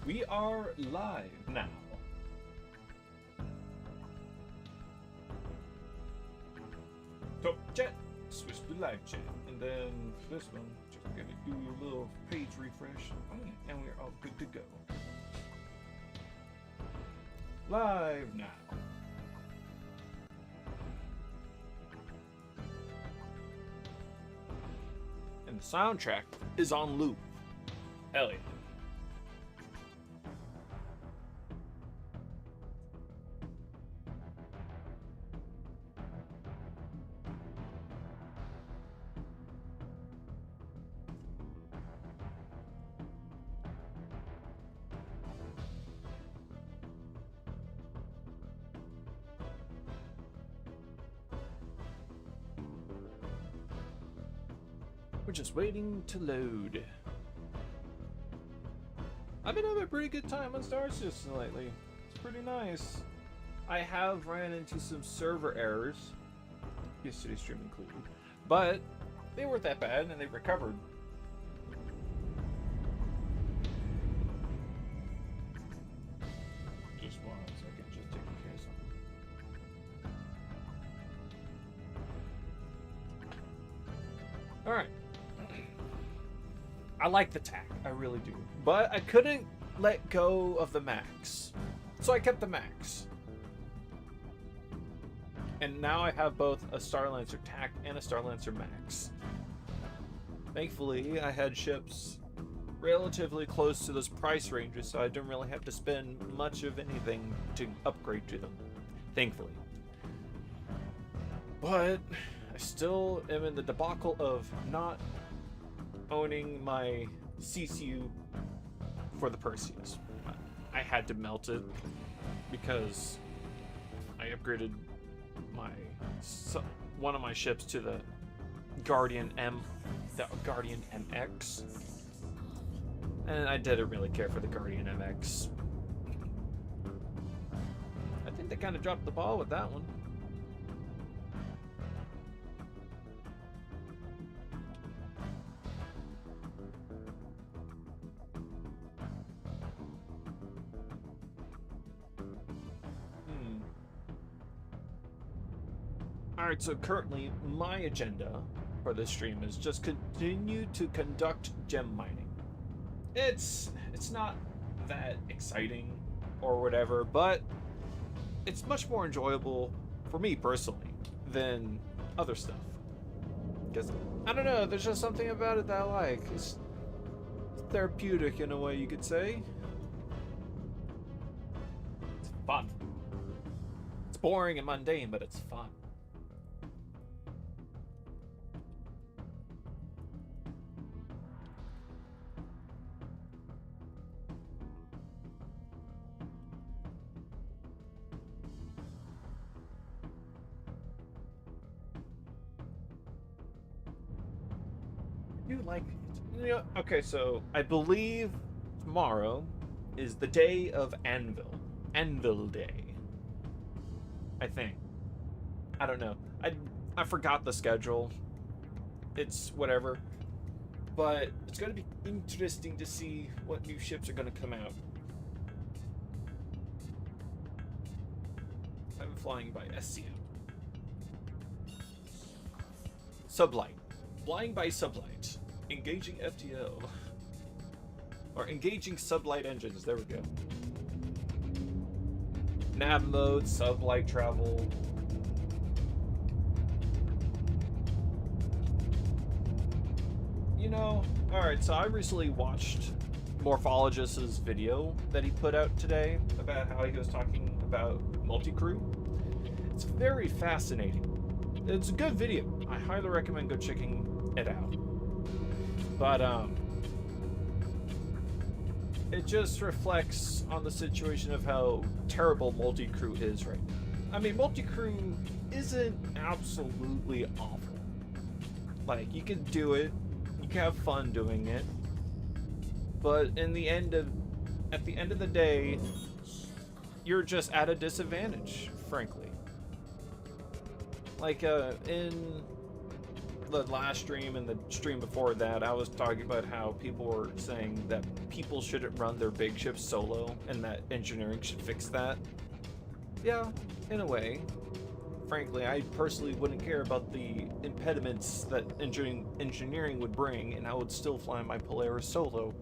We are live now. Top chat, switch to live chat, and then for this one, just gonna do a little page refresh, and we're all good to go. Live now. And the soundtrack is on loop. Hell yeah. We're just waiting to load. I've been having a pretty good time on Star Citizen lately. It's pretty nice. I have ran into some server errors, yesterday's stream included, but they weren't that bad and they recovered. Just 1 second, just taking care of something. Alright. I like the tack, I really do. But I couldn't let go of the max. So I kept the max. And now I have both a Starlancer tack and a Starlancer max. Thankfully, I had ships relatively close to those price ranges, so I didn't really have to spend much of anything to upgrade to them. Thankfully. But I still am in the debacle of not owning my CCU for the Perseus. I had to melt it because I upgraded one of my ships to the Guardian MX, and I didn't really care for the Guardian MX. I think they kind of dropped the ball with that one. Alright, so currently my agenda for this stream is just continue to conduct gem mining. It's not that exciting or whatever, but it's much more enjoyable for me personally than other stuff. Because, I don't know, there's just something about it that I like. It's therapeutic in a way, you could say. It's fun. It's boring and mundane, but it's fun. Okay, so I believe tomorrow is the day of Anvil. Anvil Day. I think. I don't know. I forgot the schedule. It's whatever. But it's going to be interesting to see what new ships are going to come out. I'm flying by SCO. Sublight. Flying by Sublight. Engaging FTL. Or engaging sublight engines. There we go. Nav mode, sublight travel. You know, alright, so I recently watched Morphologist's video that he put out today about how he was talking about multi-crew. It's very fascinating. It's a good video. I highly recommend go checking it out. But, it just reflects on the situation of how terrible multi-crew is right now. I mean, multi-crew isn't absolutely awful. Like, you can do it, you can have fun doing it, but at the end of the day, you're just at a disadvantage, frankly. Like, in the last stream and the stream before that, I was talking about how people were saying that people shouldn't run their big ships solo and that engineering should fix that. Yeah, in a way. Frankly, I personally wouldn't care about the impediments that engineering would bring, and I would still fly my Polaris solo.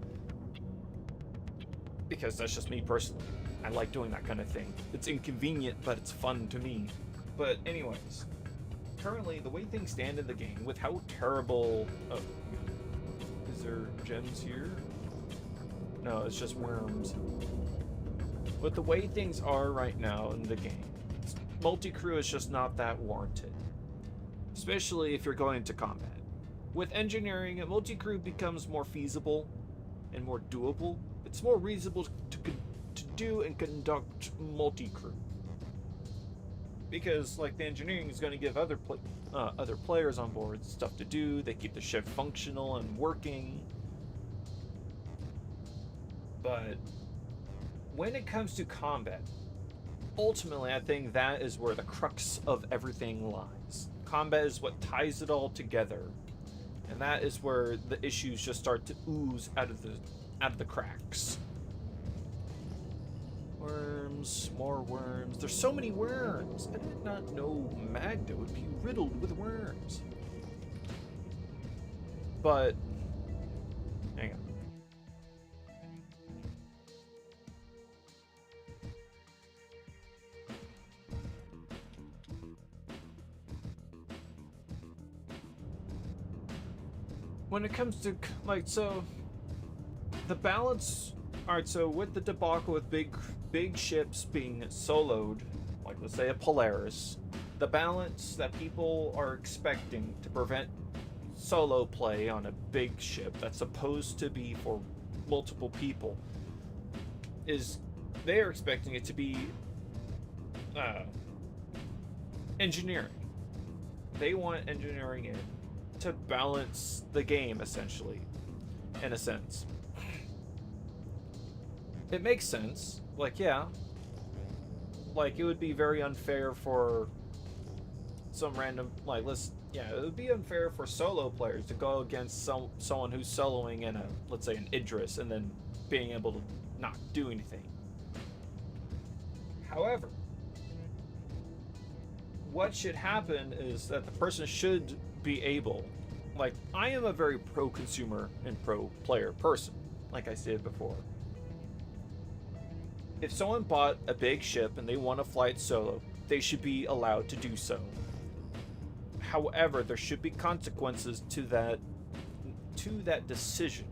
Because that's just me personally. I like doing that kind of thing. It's inconvenient, but it's fun to me. But anyways, currently, the way things stand in the game, with how terrible... Oh, is there gems here? No, it's just worms. With the way things are right now in the game, multi-crew is just not that warranted. Especially if you're going into combat. With engineering, multi-crew becomes more feasible and more doable. It's more reasonable to do and conduct multi-crew. Because, like, the engineering is going to give other players on board stuff to do. They keep the ship functional and working. But when it comes to combat, ultimately, I think that is where the crux of everything lies. Combat is what ties it all together, and that is where the issues just start to ooze out of the cracks. Worms, more worms. There's so many worms. I did not know Magda would be riddled with worms. But hang on. When it comes to, like, so the balance, alright, so with the debacle with big ships being soloed, like let's say a Polaris, the balance that people are expecting to prevent solo play on a big ship that's supposed to be for multiple people is they are expecting it to be engineering. They want engineering in to balance the game, essentially, in a sense. It makes sense. Like, yeah. Like, it would be very unfair for some random, like, it would be unfair for solo players to go against someone who's soloing in a, let's say, an Idris, and then being able to not do anything. However, what should happen is that the person should be able, like, I am a very pro-consumer and pro-player person, like I said before. If someone bought a big ship and they want to fly it solo, they should be allowed to do so. However, there should be consequences to that decision.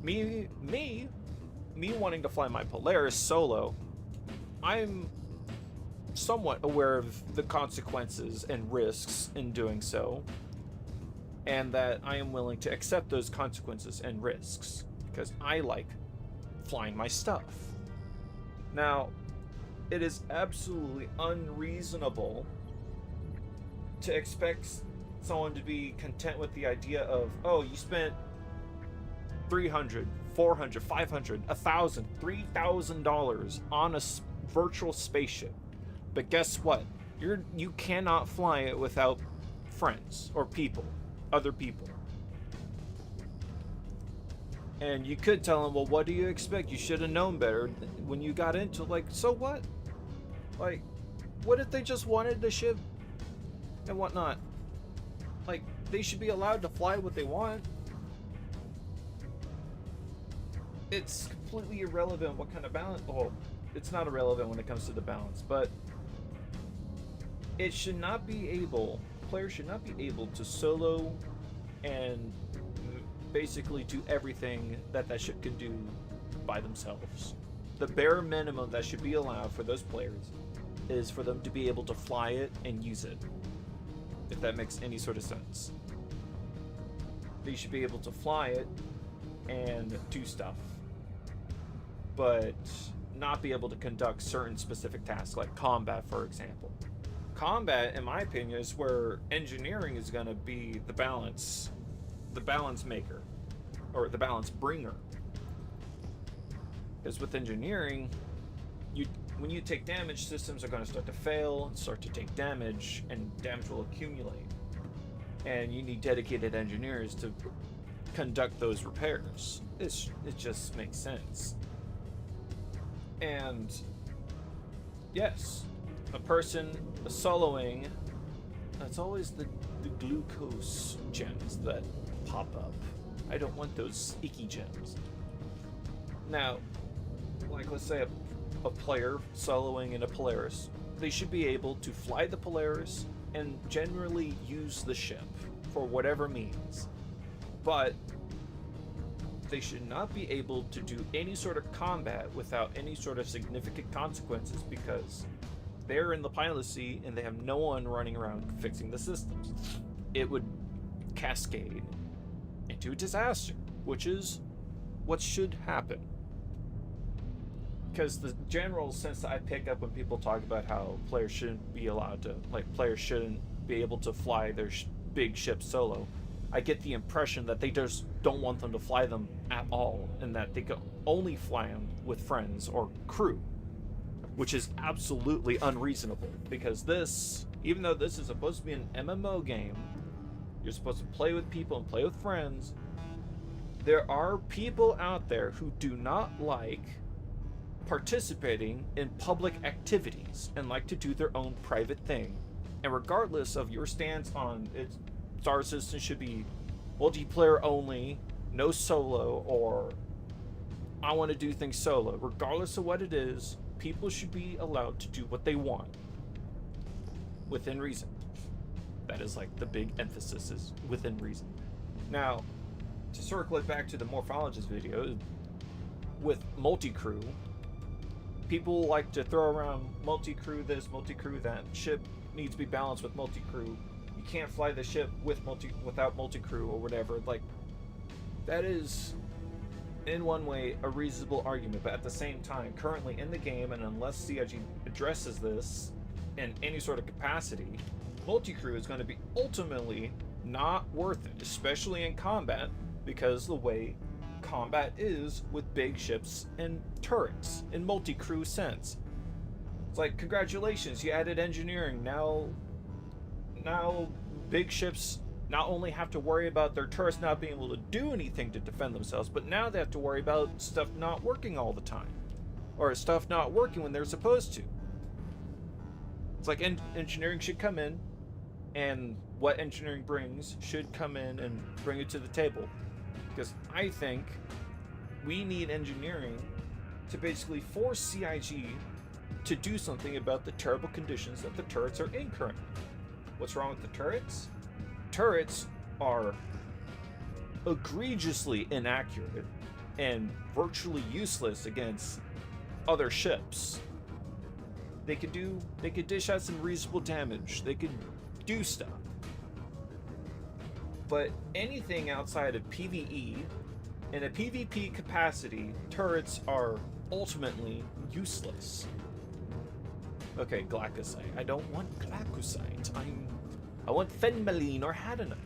Me wanting to fly my Polaris solo, I'm somewhat aware of the consequences and risks in doing so, and that I am willing to accept those consequences and risks because I like flying my stuff. Now, it is absolutely unreasonable to expect someone to be content with the idea of, oh, you spent $300, $400, $500, $1,000, $3,000 on a virtual spaceship. But guess what? You cannot fly it without friends or people, other people. And you could tell them, well, what do you expect? You should have known better when you got into, like, so what? Like, what if they just wanted the ship and whatnot? Like, they should be allowed to fly what they want. It's completely irrelevant what kind of balance. Oh, it's not irrelevant when it comes to the balance, but it should not be able, players should not be able to solo and basically do everything that ship can do by themselves. The bare minimum that should be allowed for those players is for them to be able to fly it and use it, if that makes any sort of sense. They should be able to fly it and do stuff, but not be able to conduct certain specific tasks, like combat, for example. Combat, in my opinion, is where engineering is going to be the balance maker, or the balance bringer. Because with engineering, when you take damage, systems are going to start to fail, start to take damage, and damage will accumulate. and you need dedicated engineers to conduct those repairs. It just makes sense. And yes, a person soloing, it's always the glucose gems that pop up. I don't want those icky gems. Now, like let's say a player soloing in a Polaris, they should be able to fly the Polaris and generally use the ship for whatever means. But they should not be able to do any sort of combat without any sort of significant consequences, because they're in the pilot seat and they have no one running around fixing the systems. It would cascade into a disaster, which is what should happen. Because the general sense that I pick up when people talk about how players shouldn't be allowed to, like, players shouldn't be able to fly their big ships solo, I get the impression that they just don't want them to fly them at all, and that they can only fly them with friends or crew, which is absolutely unreasonable. Because this, even though this is supposed to be an MMO game, you're supposed to play with people and play with friends, there are people out there who do not like participating in public activities and like to do their own private thing. And regardless of your stance on it, Star Citizen should be multiplayer only, no solo, or I want to do things solo, regardless of what it is, people should be allowed to do what they want within reason. That is like the big emphasis, is within reason. Now, to circle it back to the Morphologist video, with multi-crew, people like to throw around multi-crew this, multi-crew that. Ship needs to be balanced with multi-crew. You can't fly the ship without multi-crew or whatever. Like, that is, in one way, a reasonable argument. But at the same time, currently in the game, and unless CIG addresses this in any sort of capacity, multi-crew is going to be ultimately not worth it, especially in combat, because the way combat is with big ships and turrets in multi-crew sense. It's like, congratulations, you added engineering. Now big ships not only have to worry about their turrets not being able to do anything to defend themselves, but now they have to worry about stuff not working all the time, or stuff not working when they're supposed to. It's like engineering should come in, and what engineering brings should come in and bring it to the table. Because I think we need engineering to basically force CIG to do something about the terrible conditions that the turrets are in currently. What's wrong with the turrets? Turrets are egregiously inaccurate and virtually useless against other ships. They could dish out some reasonable damage. They could do stuff. But anything outside of PvE, in a PvP capacity, turrets are ultimately useless. Okay, Glacosite. I don't want Glacosite. I want Fenmeline or Hadanite.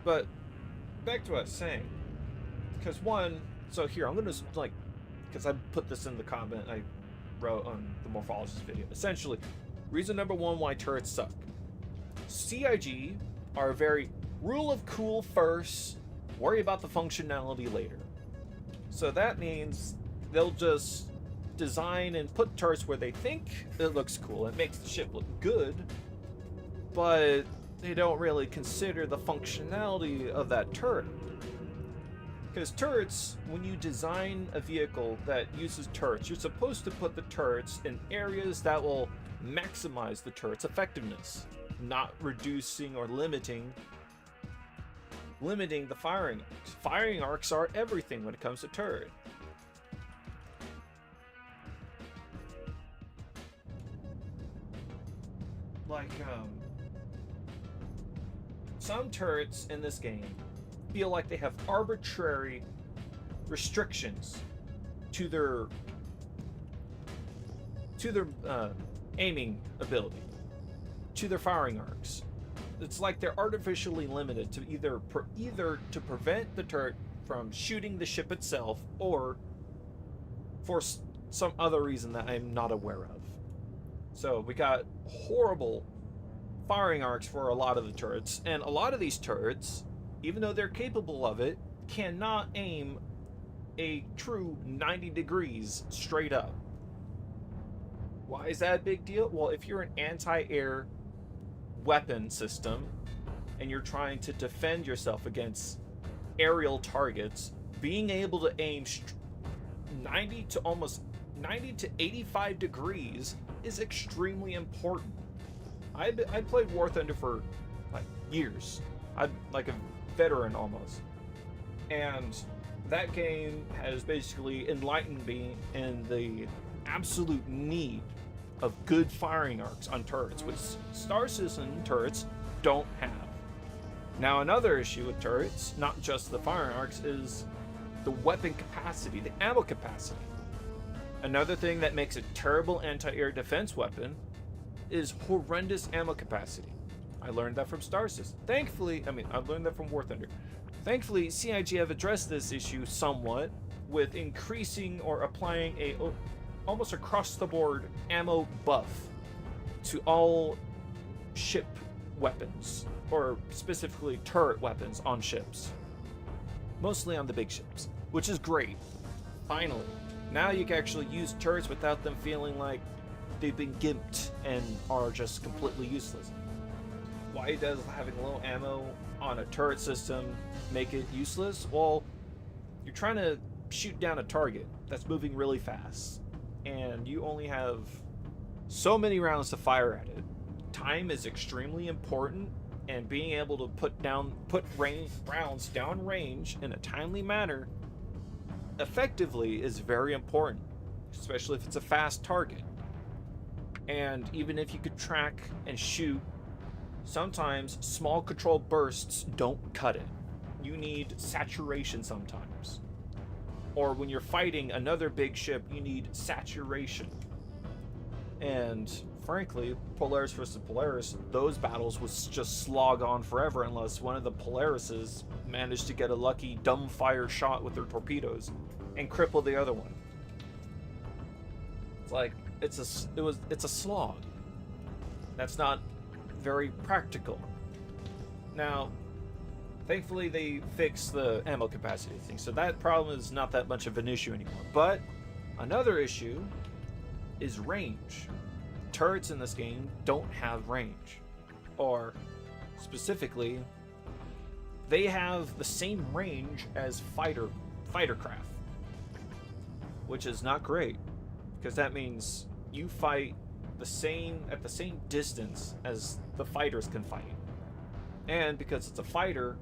But back to what I was saying. Because one, so here, I'm gonna like, because I put this in the comment I wrote on the Morphologist video. Essentially, reason number one why turrets suck. CIG are very rule of cool first, worry about the functionality later. So that means they'll just design and put turrets where they think it looks cool. It makes the ship look good, but they don't really consider the functionality of that turret. Because turrets, when you design a vehicle that uses turrets, you're supposed to put the turrets in areas that will maximize the turret's effectiveness, not reducing or limiting the firing arcs. Firing arcs are everything when it comes to turret. Like, some turrets in this game feel like they have arbitrary restrictions to their aiming ability, to their firing arcs. It's like they're artificially limited to either to prevent the turret from shooting the ship itself, or for some other reason that I'm not aware of. So we got horrible firing arcs for a lot of the turrets, and a lot of these turrets, even though they're capable of it, cannot aim a true 90 degrees straight up. Why is that a big deal? Well, if you're an anti-air weapon system and you're trying to defend yourself against aerial targets, being able to aim 90 to 85 degrees is extremely important. I played War Thunder for like years. I'm like a veteran almost. And that game has basically enlightened me in the absolute need of good firing arcs on turrets, which Star Citizen turrets don't have. Now, another issue with turrets, not just the firing arcs, is the weapon capacity, the ammo capacity. Another thing that makes a terrible anti-air defense weapon is horrendous ammo capacity. I learned that from Star Citizen. I learned that from War Thunder. Thankfully, CIG have addressed this issue somewhat with increasing or applying a almost across-the-board ammo buff to all ship weapons, or specifically turret weapons on ships. Mostly on the big ships, which is great. Finally, now you can actually use turrets without them feeling like they've been gimped and are just completely useless. Why does having low ammo on a turret system make it useless? Well, you're trying to shoot down a target that's moving really fast, and you only have so many rounds to fire at it. Time is extremely important, and being able to put rounds down range in a timely manner effectively is very important, especially if it's a fast target. And even if you could track and shoot, sometimes small controlled bursts don't cut it. You need saturation sometimes. Or when you're fighting another big ship, you need saturation. And frankly, Polaris versus Polaris, those battles would just slog on forever unless one of the Polarises managed to get a lucky dumbfire shot with their torpedoes and cripple the other one. It's like it's a slog. That's not very practical. Now, thankfully they fixed the ammo capacity thing, so that problem is not that much of an issue anymore. But another issue is range. Turrets in this game don't have range. Or specifically, they have the same range as fighter craft, which is not great, because that means you fight at the same distance as the fighters can fight. And because it's a fighter,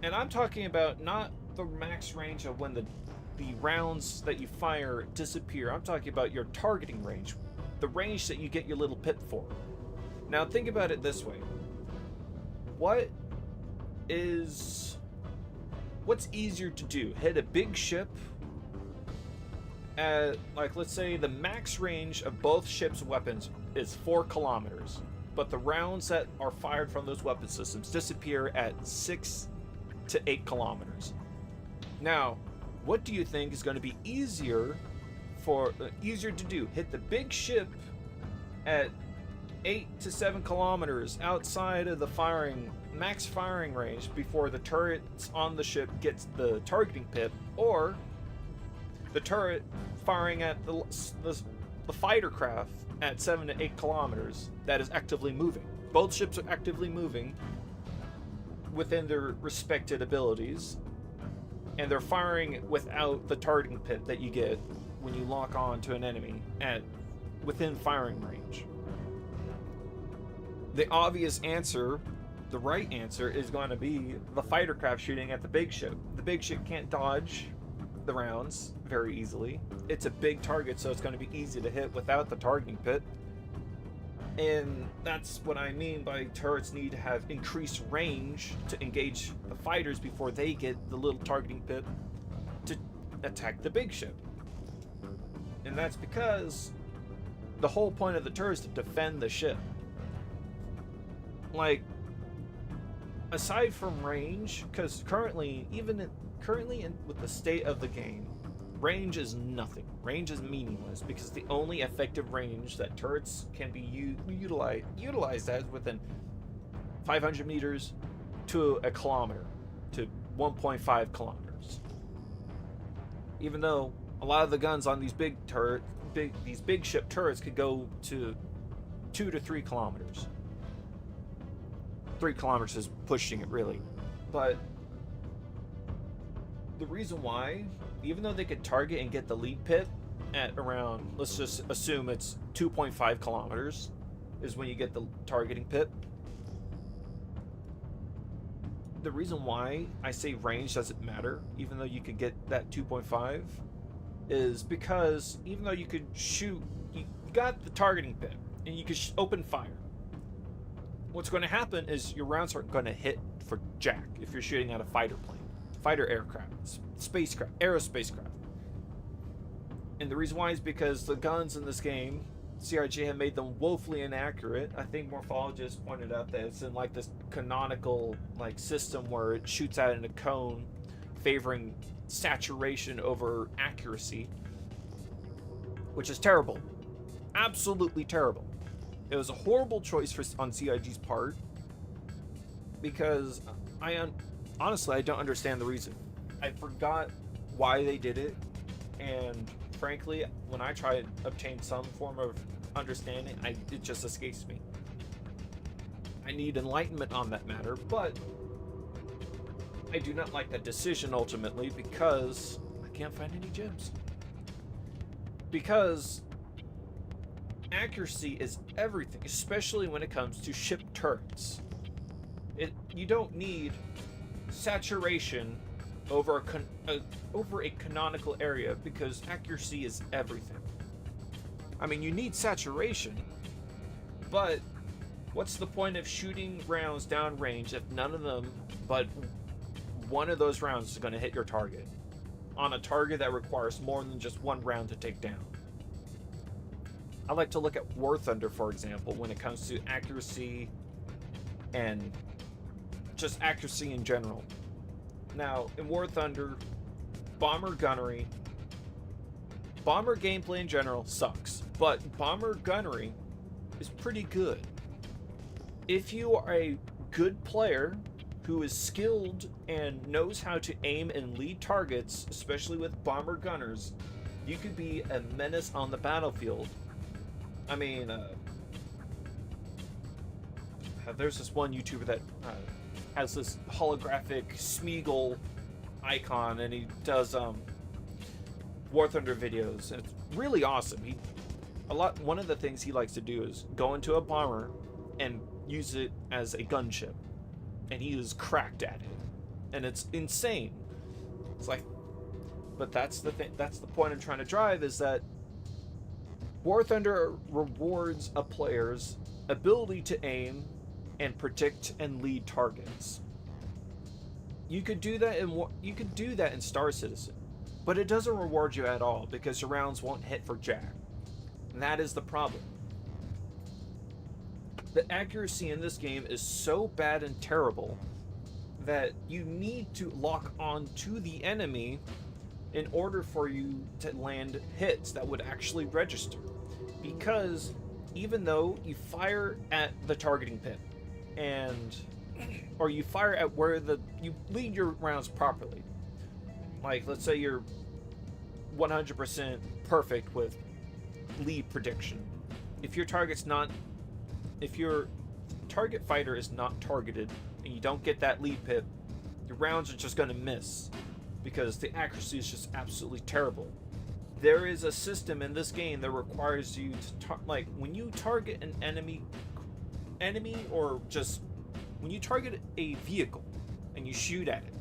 and I'm talking about not the max range of when the rounds that you fire disappear. I'm talking about your targeting range, the range that you get your little pip for. Now think about it this way. What's easier to do? Hit a big ship at, like, let's say the max range of both ships' weapons is 4 kilometers, but the rounds that are fired from those weapon systems disappear at 6 to 8 kilometers. Now, what do you think is going to be easier to do? Hit the big ship at 8 to 7 kilometers outside of the max firing range before the turrets on the ship gets the targeting pip, or the turret firing at the fighter craft at 7 to 8 kilometers that is actively moving. Both ships are actively moving within their respected abilities, and they're firing without the targeting pit that you get when you lock on to an enemy within firing range. The obvious answer, the right answer, is going to be the fighter craft shooting at the big ship. The big ship can't dodge the rounds very easily. It's a big target, so it's going to be easy to hit without the targeting pit. And that's what I mean by turrets need to have increased range to engage the fighters before they get the little targeting pit to attack the big ship. And that's because the whole point of the turret is to defend the ship. Like, aside from range, because currently with the state of the game, range is nothing. Range is meaningless because the only effective range that turrets can be utilized as within 500 meters to a kilometer to 1.5 kilometers. Even though a lot of the guns on these big ship turrets could go to 2 to 3 kilometers. 3 kilometers is pushing it really, but the reason why, even though they could target and get the lead pit at around, let's just assume it's 2.5 kilometers is when you get the targeting pit. The reason why I say range doesn't matter, even though you could get that 2.5, is because even though you could shoot, you got the targeting pit and you could open fire. What's going to happen is your rounds aren't going to hit for jack if you're shooting at a fighter plane, fighter aircraft, spacecraft, aerospacecraft. And the reason why is because the guns in this game, CRG have made them woefully inaccurate. I think Morphologists pointed out that it's in like this canonical like system where it shoots out in a cone, favoring saturation over accuracy, which is terrible, absolutely terrible. It was a horrible choice on CIG's part because honestly I don't understand the reason. I forgot why they did it, and frankly, when I try to obtain some form of understanding, it just escapes me. I need enlightenment on that matter, but I do not like that decision ultimately because I can't find any gems. Because accuracy is everything, especially when it comes to ship turrets. You don't need saturation over a canonical area because accuracy is everything. I mean, you need saturation, but what's the point of shooting rounds downrange if none of them but one of those rounds is going to hit your target on a target that requires more than just one round to take down? I like to look at War Thunder, for example, when it comes to accuracy and just accuracy in general. Now, in War Thunder, bomber gunnery, bomber gameplay in general sucks, but bomber gunnery is pretty good. If you are a good player who is skilled and knows how to aim and lead targets, especially with bomber gunners, you could be a menace on the battlefield. I mean, there's this one YouTuber that has this holographic Smeagol icon, and he does War Thunder videos, and it's really awesome. One of the things he likes to do is go into a bomber and use it as a gunship, and he is cracked at it, and it's insane. It's like, but that's the thing. That's the point I'm trying to drive, is that War Thunder rewards a player's ability to aim and predict and lead targets. You could do that in Star Citizen, but it doesn't reward you at all because your rounds won't hit for jack. And that is the problem. The accuracy in this game is so bad and terrible that you need to lock on to the enemy in order for you to land hits that would actually register. Because even though you fire at the targeting pin or you fire at where you lead your rounds properly, like let's say you're 100% perfect with lead prediction. If your target fighter is not targeted and you don't get that lead pip, your rounds are just going to miss because the accuracy is just absolutely terrible. There is a system in this game that requires you to like when you target an enemy, or just when you target a vehicle and you shoot at it,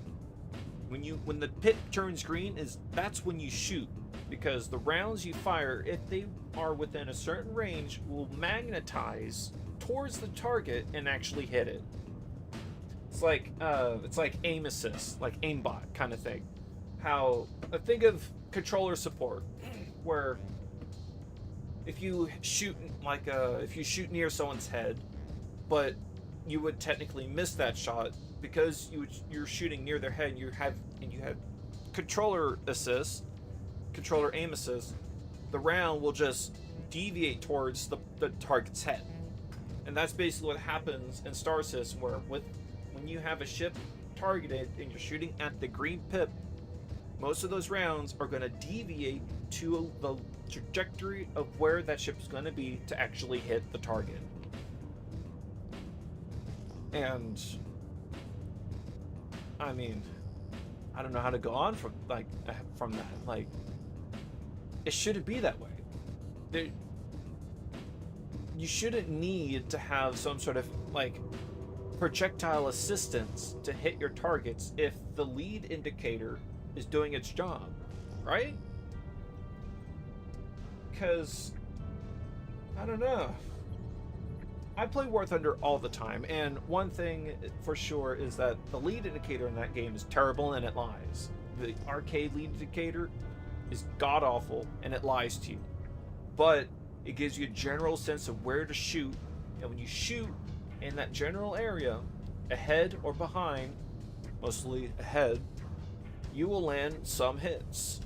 when the pit turns green, that's when you shoot, because the rounds you fire, if they are within a certain range, will magnetize towards the target and actually hit it. It's like aim assist, like aimbot kind of thing. Think of controller support, where if you shoot near someone's head, but you would technically miss that shot because you're shooting near their head, and you have controller assist. controller aim assist, the round will just deviate towards the target's head. And that's basically what happens in Star Citizen, where when you have a ship targeted and you're shooting at the green pip, most of those rounds are going to deviate to the trajectory of where that ship is going to be to actually hit the target. And I mean, I don't know how to go on from that. Like, it shouldn't be that way. You shouldn't need to have some sort of like projectile assistance to hit your targets if the lead indicator is doing its job, right? Because I don't know. I play War Thunder all the time, and one thing for sure is that the lead indicator in that game is terrible and it lies. The arcade lead indicator is god awful and it lies to you. But it gives you a general sense of where to shoot, and when you shoot in that general area, ahead or behind, mostly ahead, you will land some hits.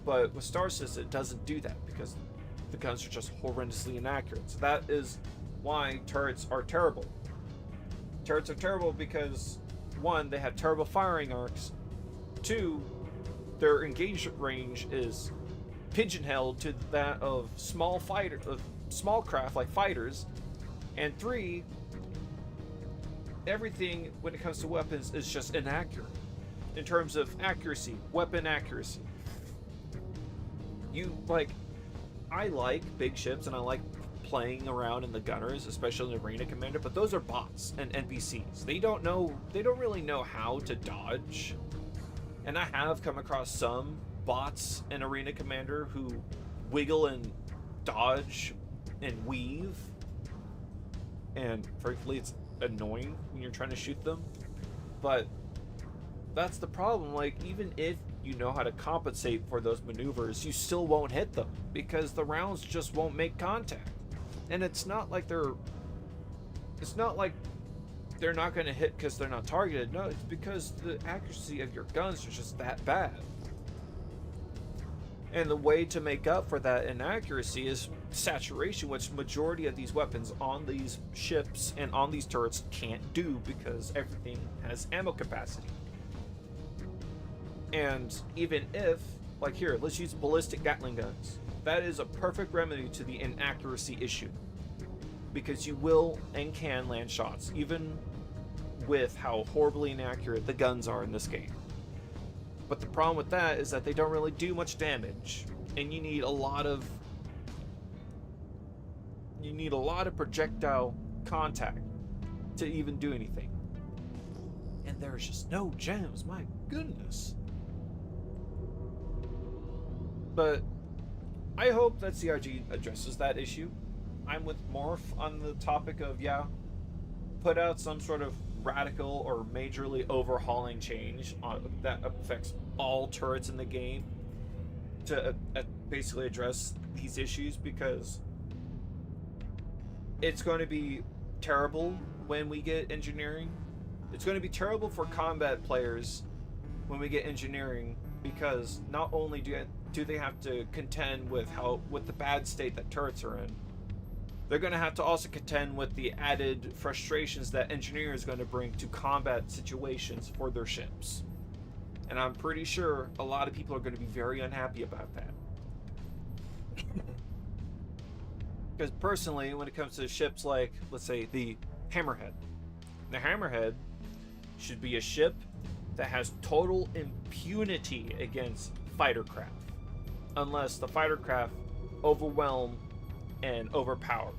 But with Star Citizen, it doesn't do that because the guns are just horrendously inaccurate. So that is why turrets are terrible. Turrets are terrible because, one, they have terrible firing arcs. Two, their engagement range is pigeonholed to that of small craft like fighters. And three, everything when it comes to weapons is just inaccurate in terms of accuracy, weapon accuracy. I like big ships and I like playing around in the gunners, especially in Arena Commander, but those are bots and NPCs. They don't really know how to dodge. And I have come across some bots in Arena Commander who wiggle and dodge and weave, and frankly it's annoying when you're trying to shoot them. But that's the problem. Like, even if you know how to compensate for those maneuvers, you still won't hit them because the rounds just won't make contact. And it's not like they're not going to hit because they're not targeted. No, it's because the accuracy of your guns is just that bad. And the way to make up for that inaccuracy is saturation, which majority of these weapons on these ships and on these turrets can't do because everything has ammo capacity. And even if, like here, let's use ballistic Gatling guns. That is a perfect remedy to the inaccuracy issue. Because you will and can land shots, even with how horribly inaccurate the guns are in this game. But the problem with that is that they don't really do much damage, and you need a lot of projectile contact to even do anything. And there's just no gems, my goodness. But I hope that CRG addresses that issue. I'm with Morph on the topic of, put out some sort of radical or majorly overhauling change that affects all turrets in the game to basically address these issues, because it's going to be terrible when we get engineering. It's going to be terrible for combat players when we get engineering, because not only do they have to contend with the bad state that turrets are in, they're going to have to also contend with the added frustrations that engineering is going to bring to combat situations for their ships. And I'm pretty sure a lot of people are going to be very unhappy about that. Because personally, when it comes to ships like, let's say, the Hammerhead should be a ship that has total impunity against fighter craft, unless the fighter craft overwhelm and overpower.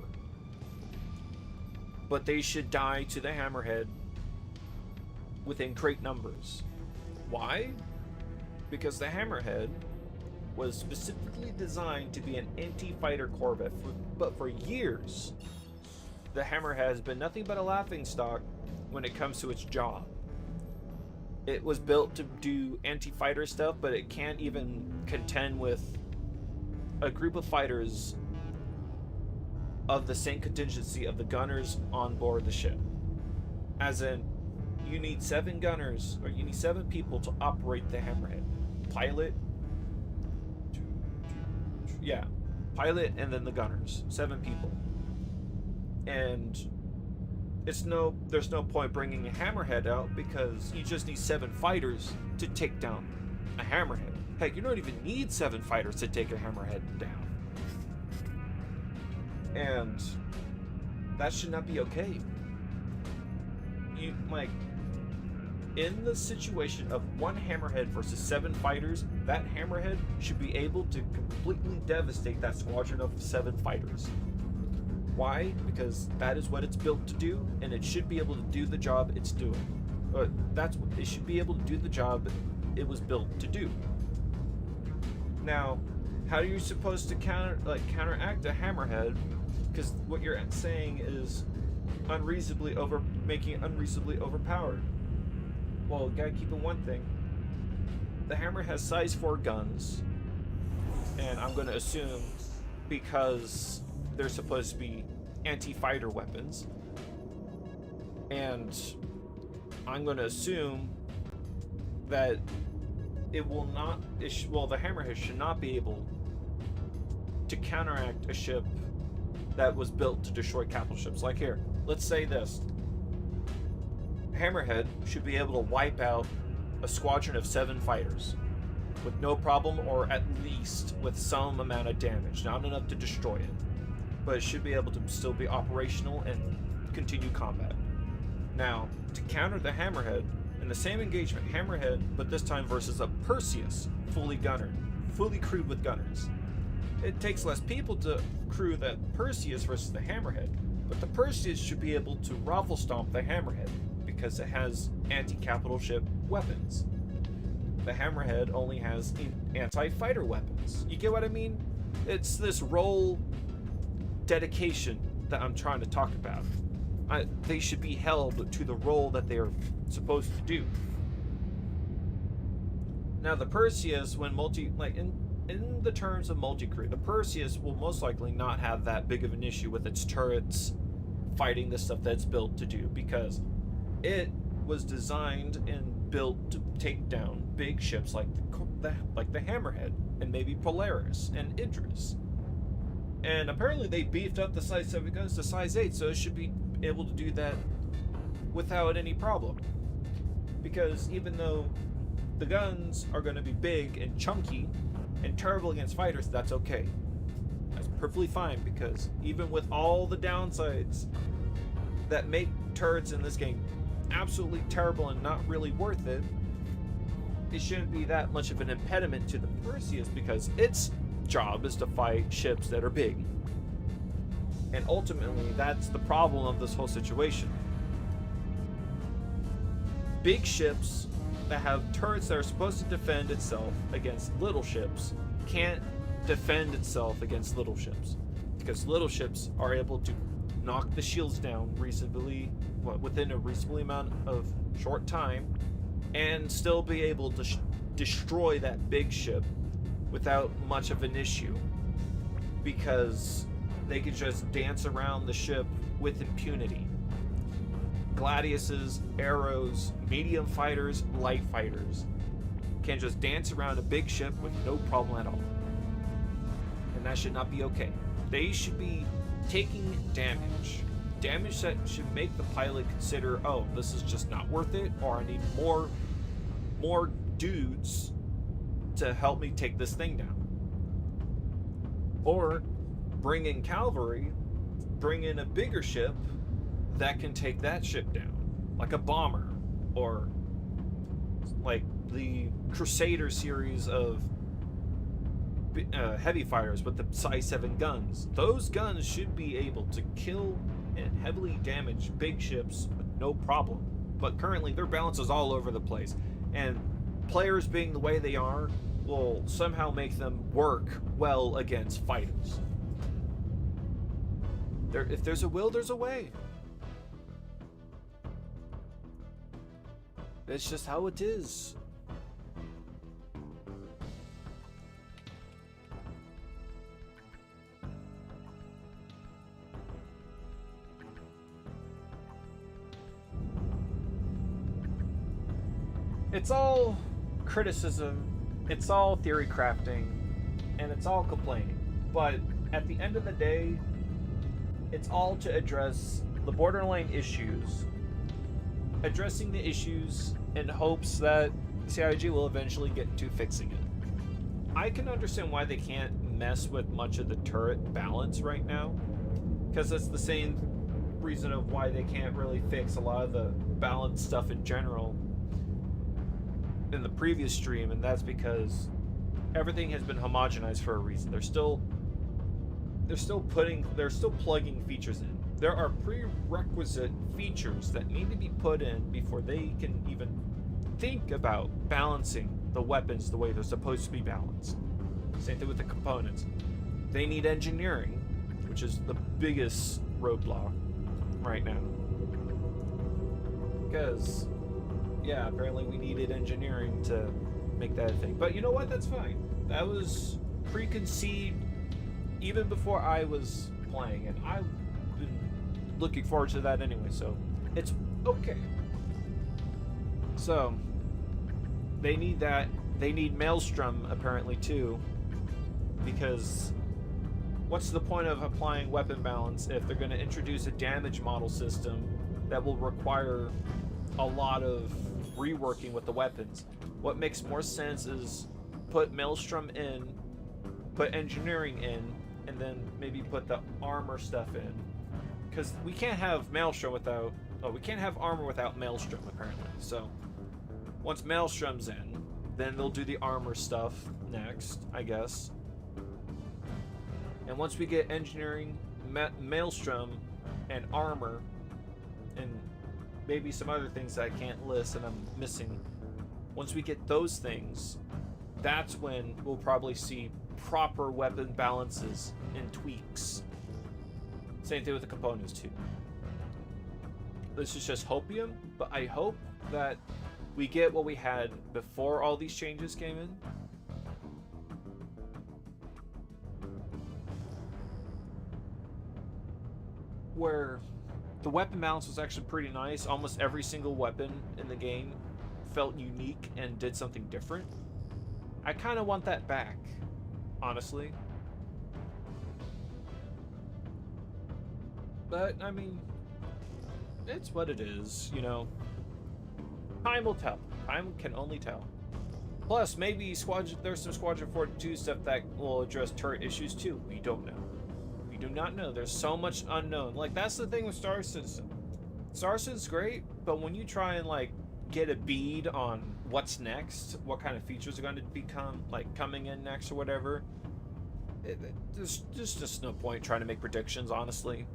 But they should die to the Hammerhead within great numbers. Why? Because the Hammerhead was specifically designed to be an anti-fighter corvette, but for years, the Hammerhead has been nothing but a laughingstock when it comes to its job. It was built to do anti-fighter stuff, but it can't even contend with a group of fighters of the same contingency of the gunners on board the ship. As in, you need 7 gunners, or you need 7 people to operate the Hammerhead. Pilot, yeah, pilot and then the gunners, 7 people. And there's no point bringing a hammerhead out because you just need 7 fighters to take down a hammerhead. Heck, you don't even need 7 fighters to take a hammerhead down. And that should not be okay. You, like, in the situation of 1 hammerhead versus 7 fighters, that hammerhead should be able to completely devastate that squadron of 7 fighters. Why? Because that is what it's built to do, and it should be able to do the job it's doing. That's what it should be able to do, the job it was built to do. Now, how are you supposed to counteract a hammerhead? Because what you're saying is making it unreasonably overpowered. Well, you gotta keep in one thing. The hammer has size 4 guns, and I'm gonna assume because they're supposed to be anti-fighter weapons, and I'm gonna assume that it will not. The hammerhead should not be able to counteract a ship that was built to destroy capital ships. Like here, let's say this. Hammerhead should be able to wipe out a squadron of 7 fighters with no problem, or at least with some amount of damage. Not enough to destroy it, but it should be able to still be operational and continue combat. Now, to counter the hammerhead, in the same engagement, hammerhead, but this time versus a Perseus, fully crewed with gunners. It takes less people to crew that Perseus versus the hammerhead, but the Perseus should be able to raffle stomp the hammerhead because it has anti-capital ship weapons. The hammerhead only has anti-fighter weapons. You get what I mean? It's this role dedication that I'm trying to talk about. They should be held to the role that they are supposed to do. Now, the Perseus, when in the terms of multi-crew, the Perseus will most likely not have that big of an issue with its turrets fighting the stuff that's built to do, because it was designed and built to take down big ships like the Hammerhead and maybe Polaris and Idris. And apparently they beefed up the size 7 guns to size 8, so it should be able to do that without any problem. Because even though the guns are going to be big and chunky and terrible against fighters, that's okay. That's perfectly fine, because even with all the downsides that make turrets in this game absolutely terrible and not really worth it, it shouldn't be that much of an impediment to the Perseus, because its job is to fight ships that are big. And ultimately, that's the problem of this whole situation. Big ships that have turrets that are supposed to defend itself against little ships can't defend itself against little ships, because little ships are able to knock the shields down within a reasonable amount of short time, and still be able to destroy that big ship without much of an issue, because they could just dance around the ship with impunity. Gladiuses, arrows, medium fighters, light fighters can just dance around a big ship with no problem at all. And that should not be okay. They should be taking damage. Damage that should make the pilot consider, oh, this is just not worth it, or I need more dudes to help me take this thing down. Or bring in cavalry, bring in a bigger ship that can take that ship down, like a bomber, or like the Crusader series of heavy fighters with the size 7 guns. Those guns should be able to kill and heavily damage big ships with no problem. But currently their balance is all over the place, and players being the way they are will somehow make them work well against fighters. If there's a will, there's a way. It's just how it is. It's all criticism, it's all theory crafting, and it's all complaining. But at the end of the day, it's all to address the borderline issues, addressing the issues in hopes that CIG will eventually get to fixing it. I can understand why they can't mess with much of the turret balance right now, because it's the same reason of why they can't really fix a lot of the balance stuff in general in the previous stream, and that's because everything has been homogenized for a reason. They're still plugging features in. There are prerequisite features that need to be put in before they can even think about balancing the weapons the way they're supposed to be balanced. Same thing with the components. They need engineering, which is the biggest roadblock right now. Because, yeah, apparently we needed engineering to make that a thing. But you know what? That's fine. That was preconceived even before I was playing, and I've been looking forward to that anyway, so it's okay. So, they need that. They need Maelstrom, apparently, too, because what's the point of applying weapon balance if they're going to introduce a damage model system that will require a lot of reworking with the weapons? What makes more sense is put Maelstrom in, put engineering in, and then maybe put the armor stuff in. Because we can't have Maelstrom without... Oh, we can't have armor without Maelstrom, apparently. So, once Maelstrom's in, then they'll do the armor stuff next, I guess. And once we get engineering, Maelstrom, and armor, and maybe some other things that I can't list and I'm missing, once we get those things, that's when we'll probably see proper weapon balances and tweaks. Same thing with the components too. This is just hopium, but I hope that we get what we had before all these changes came in. Where the weapon balance was actually pretty nice. Almost every single weapon in the game felt unique and did something different. I kind of want that back, honestly. But, I mean, it's what it is, you know. Time will tell. Time can only tell. Plus, maybe there's some Squadron 42 stuff that will address turret issues too. We don't know. We do not know. There's so much unknown. Like, that's the thing with Star Citizen. Star Citizen's great, but when you try and, like, get a bead on what's next, what kind of features are going to become, like, coming in next or whatever, there's just no point trying to make predictions, honestly.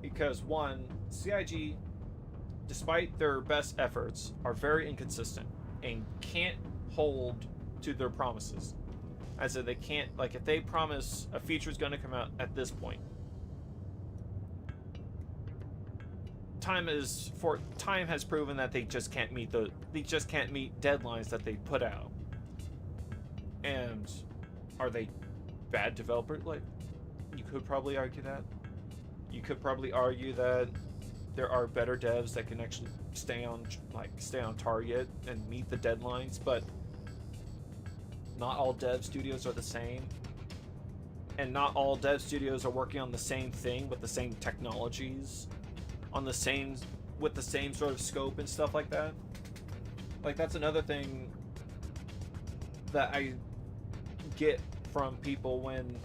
Because, one, CIG, despite their best efforts, are very inconsistent and can't hold to their promises. I said they can't, like, if they promise a feature is going to come out at this point, time has proven that they just can't meet deadlines that they put out. And are they bad developers? Like, you could probably argue that. You could probably argue that there are better devs that can actually stay on target and meet the deadlines, but not all dev studios are the same, and not all dev studios are working on the same thing with the same technologies, with the same sort of scope and stuff like that. Like, that's another thing that I get from people when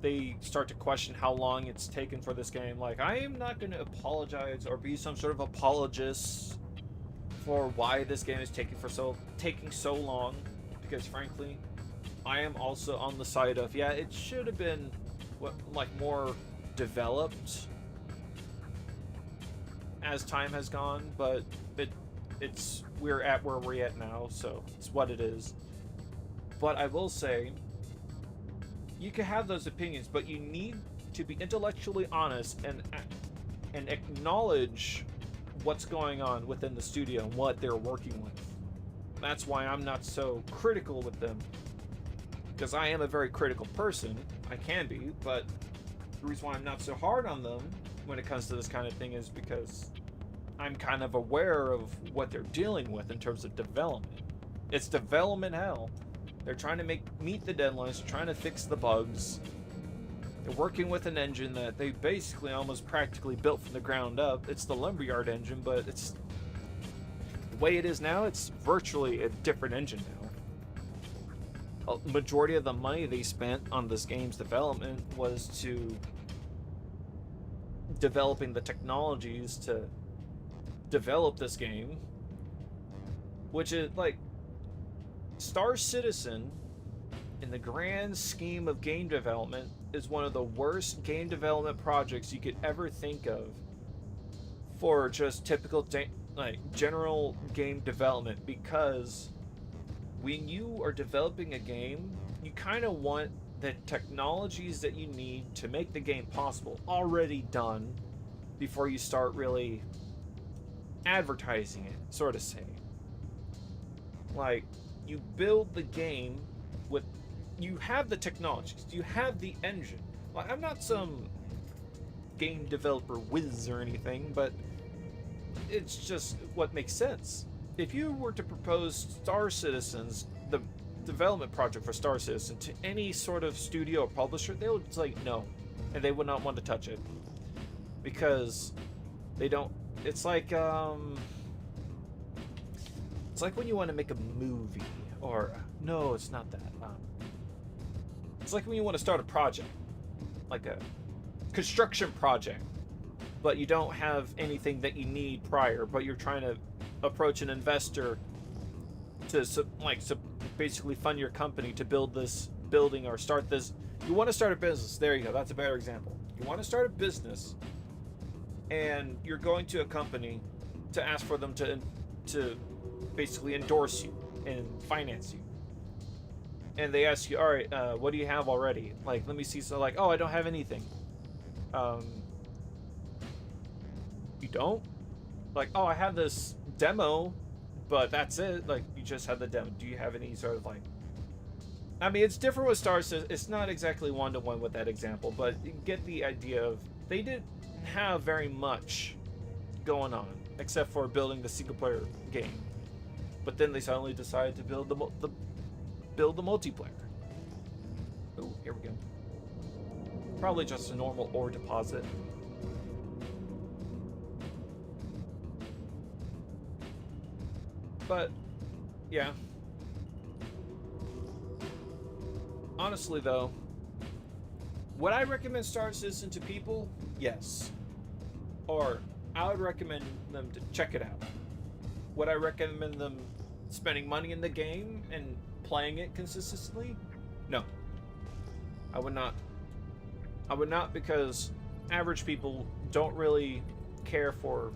they start to question how long it's taken for this game. Like, I am not going to apologize or be some sort of apologist for why this game is taking so long, because frankly, I am also on the side of, yeah, it should have been more developed as time has gone, but we're at where we're at now, so it's what it is. But I will say, you can have those opinions, but you need to be intellectually honest and acknowledge what's going on within the studio and what they're working with. That's why I'm not so critical with them, because I am a very critical person. I can be, but the reason why I'm not so hard on them when it comes to this kind of thing is because I'm kind of aware of what they're dealing with in terms of development. It's development hell. They're trying to meet the deadlines, they're trying to fix the bugs, They're working with an engine that they basically almost practically built from the ground up. It's the Lumberyard engine, but it's the way it is now, it's virtually a different engine now. A majority of the money they spent on this game's development was to developing the technologies to develop this game, which is like Star Citizen in the grand scheme of game development is one of the worst game development projects you could ever think of for just typical like general game development, because when you are developing a game, you kind of want the technologies that you need to make the game possible already done before you start really advertising it, sort of say. Like, you build the game with, you have the technologies, you have the engine. Like, I'm not some game developer whiz or anything, but it's just what makes sense. If you were to propose Star Citizens, the development project for Star Citizen, to any sort of studio or publisher, they would say no, and they would not want to touch it, because they don't. It's like when you want to make a movie, or no, it's not that. It's like when you want to start a project, like a construction project, but you don't have anything that you need prior, but you're trying to approach an investor to basically fund your company to build this building or start this. You want to start a business. There you go. That's a better example. You want to start a business, and you're going to a company to ask for them to basically endorse you and finance you. And they ask you, all right, what do you have already? Like, let me see. So like, oh, I don't have anything. You don't? Like, oh, I have this demo, but that's it. Like, you just have the demo. Do you have any sort of like, I mean, it's different with Star Citizen. It's not exactly one-to-one with that example, but you get the idea of, they didn't have very much going on except for building the single-player game. But then they suddenly decided to build the multiplayer. Oh, here we go. Probably just a normal ore deposit. But yeah. Honestly though, would I recommend Star Citizen to people? Yes. Or I would recommend them to check it out. Would I recommend them spending money in the game and playing it consistently? No. I would not. I would not, because average people don't really care for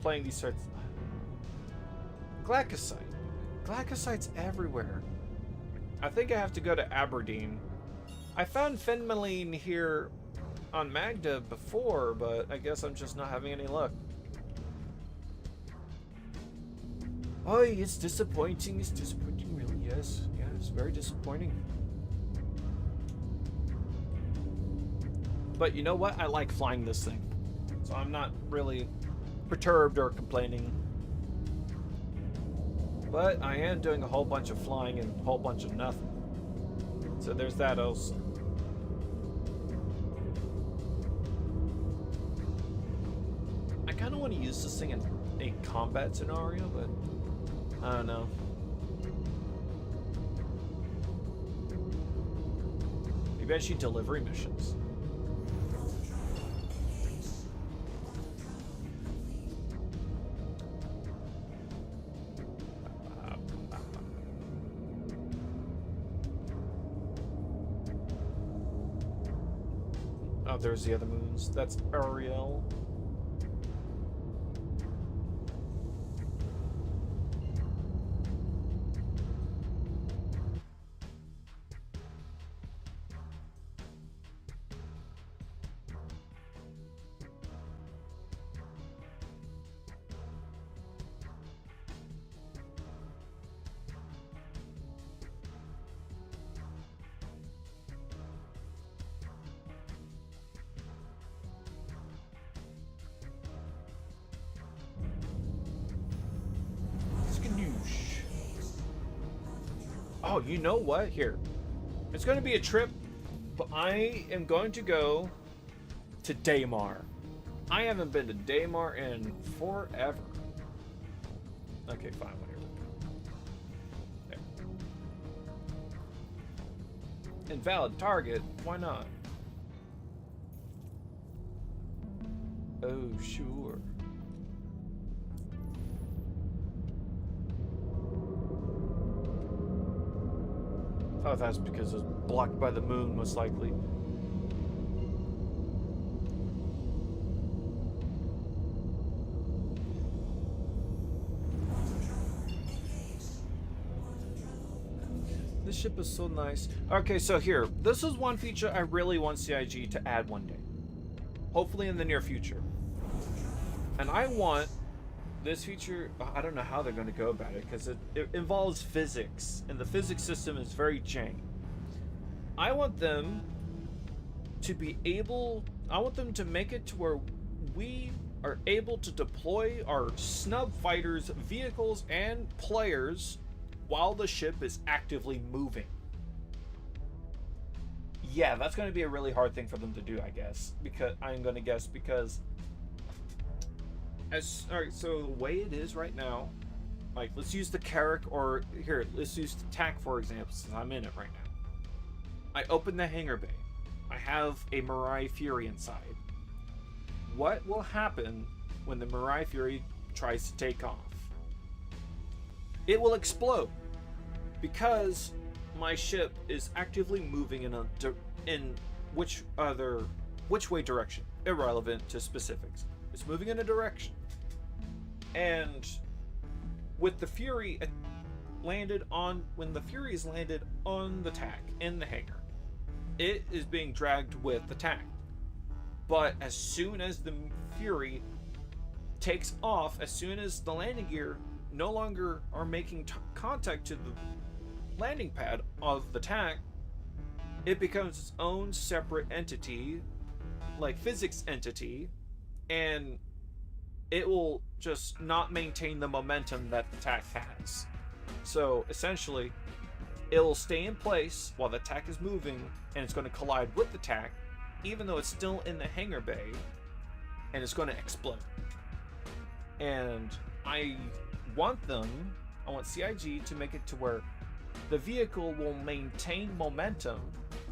playing these sorts. Glaukosite. Glaukosite's everywhere. I think I have to go to Aberdeen. I found Phenmaline here on Magda before, but I guess I'm just not having any luck. Oh, it's disappointing. It's disappointing, really. Yes. Yeah, it's very disappointing. But you know what? I like flying this thing, so I'm not really perturbed or complaining. But I am doing a whole bunch of flying and a whole bunch of nothing. So there's that also. I kind of want to use this thing in a combat scenario, but I don't know. Maybe I should delivery missions. Oh, there's the other moons. That's Ariel. Oh, you know what? Here. It's going to be a trip But I am going to go to Daymar. I haven't been to Daymar in forever. Okay, fine, whatever. There. Invalid target? Why not? Oh, sure. Oh, that's because it's blocked by the moon, most likely. This ship is so nice. Okay, so here. This is one feature I really want CIG to add one day. Hopefully in the near future. And I want this feature, I don't know how they're going to go about it, because it involves physics, and the physics system is very jank. I want them to make it to where we are able to deploy our snub fighters, vehicles, and players while the ship is actively moving. Yeah, that's going to be a really hard thing for them to do, I guess. Because alright, so the way it is right now, like, let's use the Carrack, or here, let's use the TAC, for example, since I'm in it right now. I open the hangar bay. I have a Mirai Fury inside. What will happen when the Mirai Fury tries to take off? It will explode, because my ship is actively moving in which way direction, irrelevant to specifics. It's moving in a direction. And with the Fury when the Fury is landed on the TAC in the hangar, it is being dragged with the TAC. But as soon as the Fury takes off, as soon as the landing gear no longer are making contact to the landing pad of the TAC, it becomes its own separate entity, like physics entity, and it will just not maintain the momentum that the TAC has. So essentially, it will stay in place while the TAC is moving, and it's going to collide with the TAC, even though it's still in the hangar bay, and it's going to explode. And I want CIG to make it to where the vehicle will maintain momentum,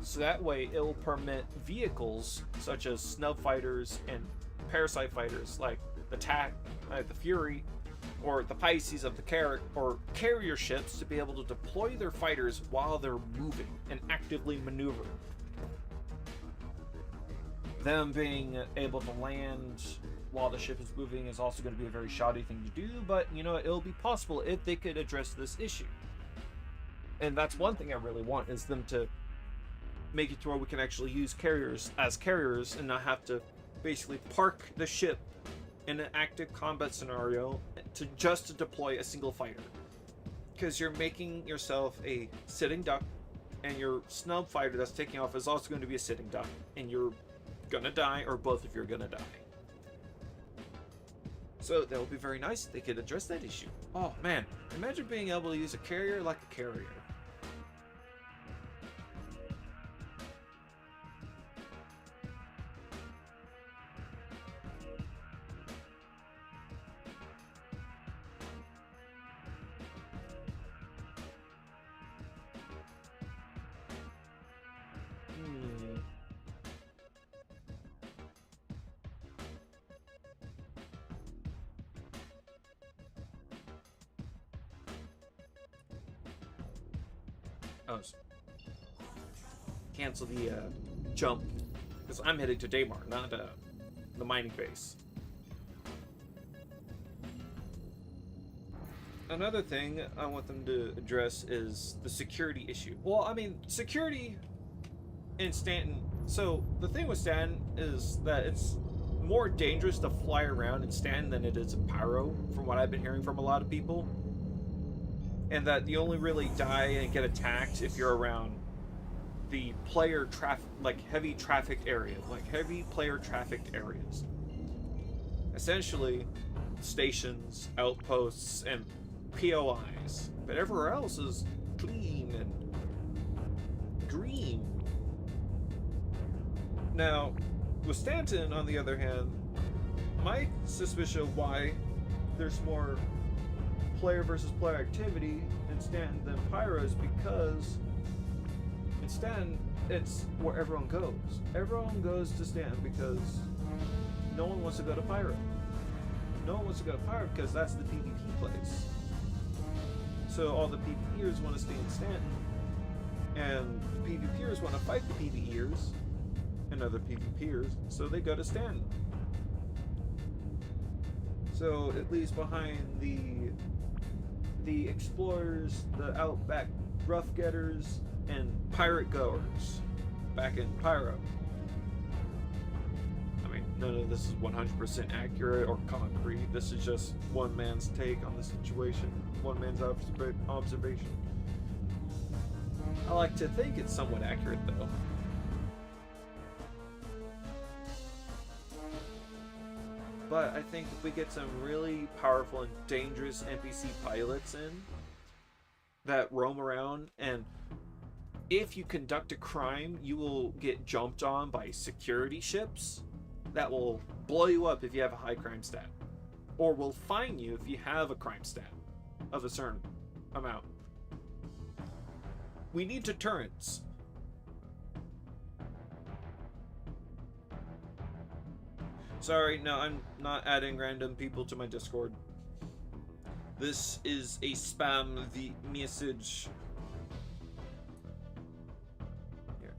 so that way it will permit vehicles such as snub fighters and parasite fighters like the TAC, the Fury, or the Pisces of the Carrack, or carrier ships to be able to deploy their fighters while they're moving and actively maneuver. Them being able to land while the ship is moving is also going to be a very shoddy thing to do, but you know, it'll be possible if they could address this issue. And that's one thing I really want, is them to make it to where we can actually use carriers as carriers and not have to basically park the ship in an active combat scenario to deploy a single fighter. Because you're making yourself a sitting duck, and your snub fighter that's taking off is also going to be a sitting duck, and you're gonna die, or both of you are gonna die. So that would be very nice if they could address that issue. Oh man, imagine being able to use a carrier like a carrier. Cancel the jump, because I'm heading to Daymar, not the mining base. Another thing I want them to address is the security issue. Well, I mean, security in Stanton. So the thing with Stanton is that it's more dangerous to fly around in Stanton than it is in Pyro, from what I've been hearing from a lot of people. And that you only really die and get attacked if you're around the player traffic, like heavy trafficked area, like heavy player trafficked areas. Essentially, stations, outposts, and POIs. But everywhere else is clean and green. Now, with Stanton, on the other hand, my suspicion of why there's more player versus player activity in Stanton than Pyro is because in Stanton, it's where everyone goes. Everyone goes to Stanton because no one wants to go to Pyro. No one wants to go to Pyro because that's the PvP place. So all the PvPers want to stay in Stanton, and the PvPers want to fight the PvEers and other PvPers, so they go to Stanton. So it leaves behind the explorers, the outback rough getters, and pirate goers back in Pyro. I mean, none of this is 100% accurate or concrete. This is just one man's take on the situation, one man's observation. I like to think it's somewhat accurate, though. But I think if we get some really powerful and dangerous NPC pilots in that roam around, and if you conduct a crime, you will get jumped on by security ships that will blow you up if you have a high crime stat, or will fine you if you have a crime stat of a certain amount. We need deterrence. Sorry, no, I'm not adding random people to my Discord. This is a spam the message. Here,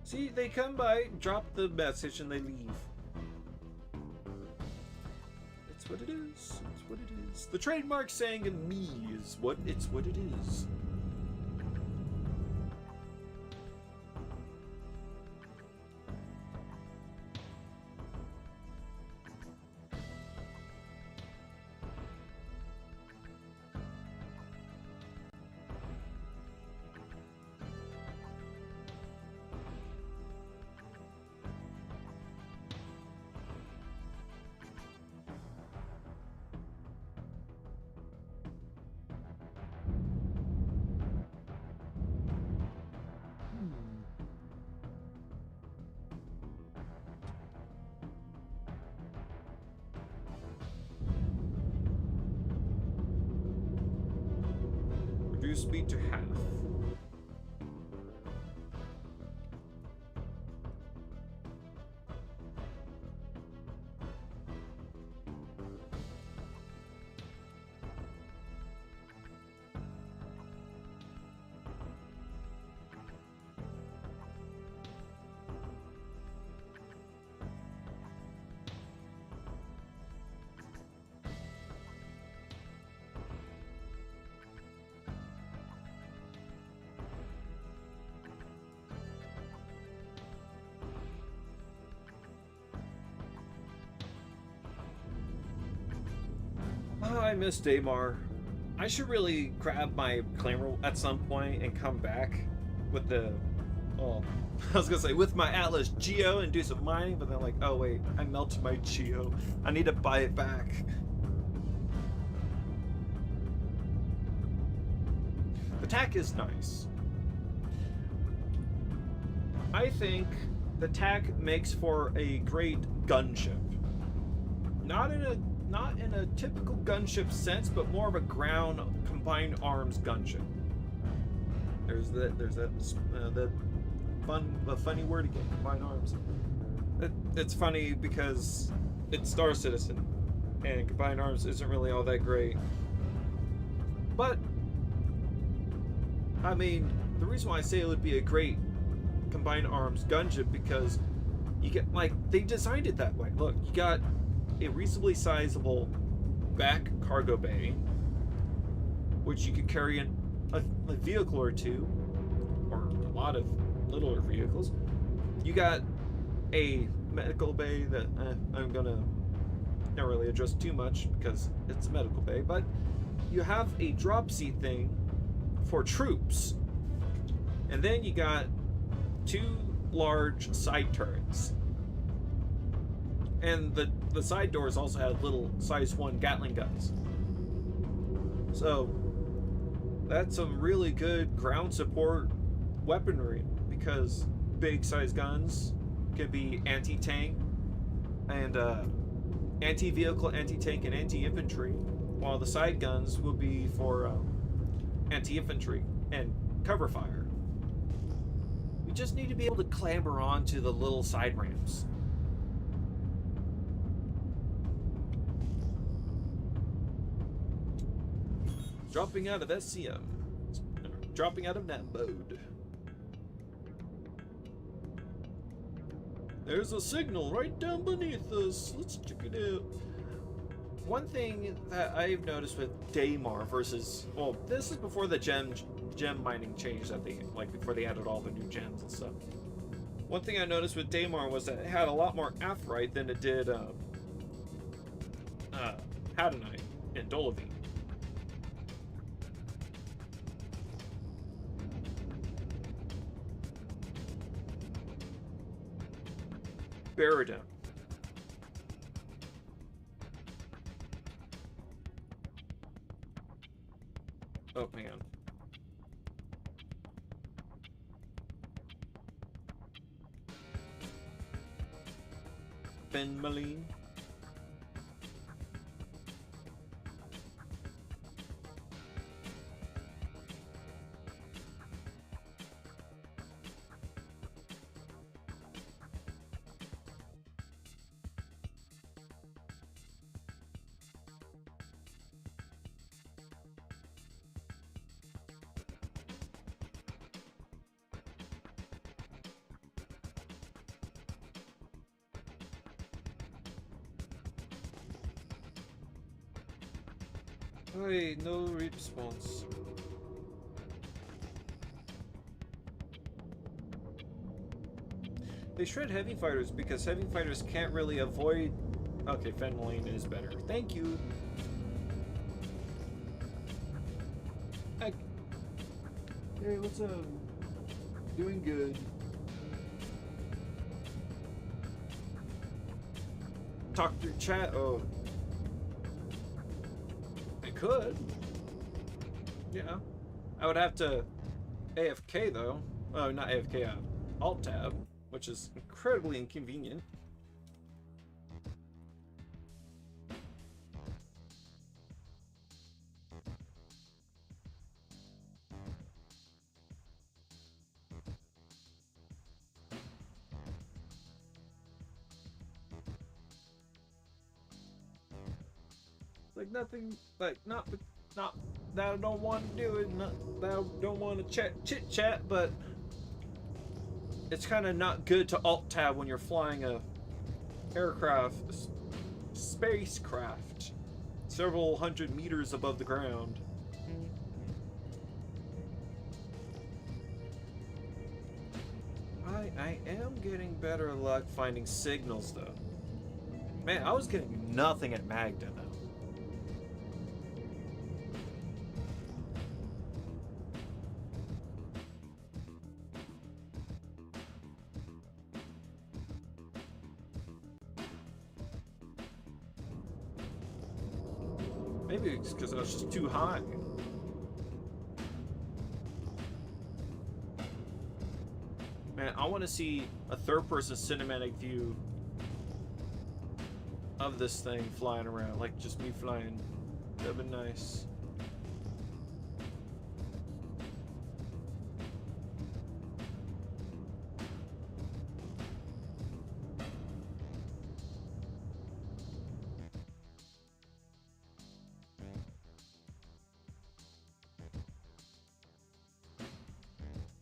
see, they come by, drop the message, and they leave. It's what it is. It's what it is. The trademark saying in me is what it is. Reduce speed to half. Oh, I miss Daymar. I should really grab my Claymore at some point and come back with the... Oh, I was gonna say with my Atlas Geo and do some mining, but then like, oh wait, I melted my Geo. I need to buy it back. The TAC is nice. I think the TAC makes for a great gunship. Not in a typical gunship sense, but more of a ground combined arms gunship. There's that funny word again, combined arms. It's funny because it's Star Citizen, and combined arms isn't really all that great. But I mean, the reason why I say it would be a great combined arms gunship because you get, like, they designed it that way. Look, you got a reasonably sizable back cargo bay, which you could carry in a vehicle or two, or a lot of littler vehicles. You got a medical bay that I'm gonna not really address too much because it's a medical bay, but you have a drop seat thing for troops, and then you got two large side turrets. And the side doors also had little size 1 Gatling guns. So That's some really good ground support weaponry, because big size guns can be anti-tank and anti-vehicle, anti-tank, and anti-infantry, while the side guns will be for anti-infantry and cover fire. We just need to be able to clamber onto the little side ramps. Dropping out of SCM. Dropping out of that mode. There's a signal right down beneath us. Let's check it out. One thing that I've noticed with Daymar versus, well, this is before the gem mining changed, I think, like before they added all the new gems and stuff. One thing I noticed with Daymar was that it had a lot more Aphrodite than it did Hadonite and Dolovine. Baradem. Oh, hang on. Fenmaline. Hey, no response. They shred heavy fighters because heavy fighters can't really avoid... Okay, Fenmaline is better. Thank you. Hey, what's up? Doing good. Talk through chat? Oh. Could. Yeah. I would have to AFK though. Oh, not AFK, Alt Tab, which is incredibly inconvenient. Like nothing, like not that I don't want to do it, not that I don't want to chit chat, but it's kind of not good to alt tab when you're flying a spacecraft several hundred meters above the ground. I am getting better luck finding signals though. Man, I was getting nothing at Magda though. Maybe it's because I was just too high. Man, I want to see a third-person cinematic view of this thing flying around, like just me flying. That'd be nice.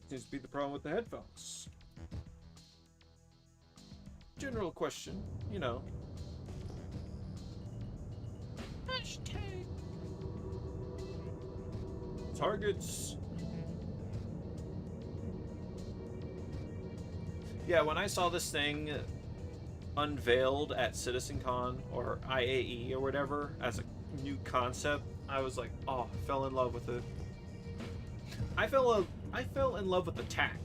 Seems to be the problem with the headphones. General question, you know. Hashtag. Targets. Yeah, when I saw this thing unveiled at CitizenCon or IAE or whatever as a new concept, I was like, oh, I fell in love with it. I fell in love with the TAC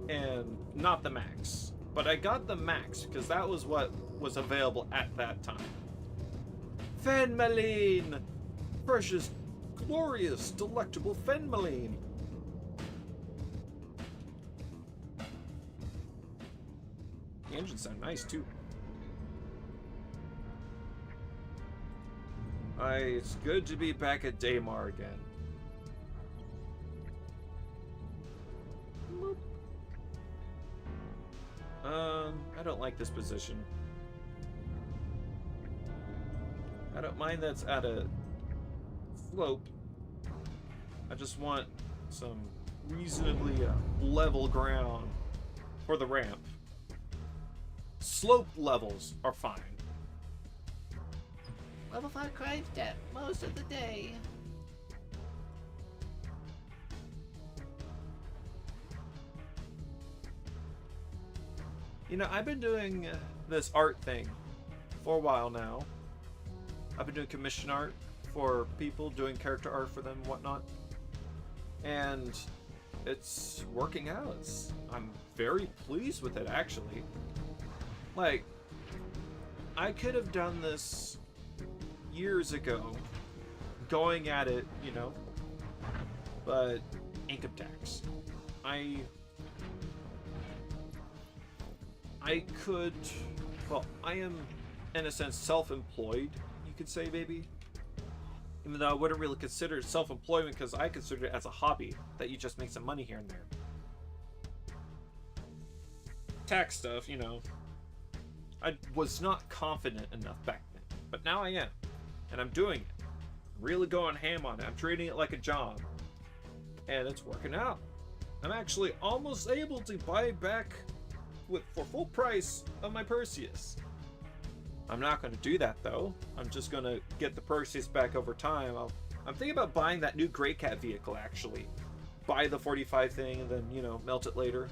and not the Max, but I got the Max because that was what was available at that time. Fenmaline, precious glorious, delectable Fenmeline. The engines sound nice too. It's good to be back at Daymar again. I don't like this position. I don't mind that's at a slope. I just want some reasonably level ground for the ramp. Slope levels are fine. Level 5 crime step most of the day. You know, I've been doing this art thing for a while now. I've been doing commission art for people, doing character art for them and whatnot. And it's working out. I'm very pleased with it, actually. Like, I could have done this years ago, going at it, you know, but income tax. I could, well, I am, in a sense, self-employed, you could say, maybe. Even though I wouldn't really consider it self-employment, because I consider it as a hobby, that you just make some money here and there. Tax stuff, you know, I was not confident enough back then, but now I am, and I'm doing it. I'm really going ham on it. I'm treating it like a job, and it's working out. I'm actually almost able to buy back for full price of my Perseus. I'm not going to do that though. I'm just going to get the Perseus back over time. I'm thinking about buying that new Greycat vehicle, actually. Buy the 45 thing and then, you know, melt it later.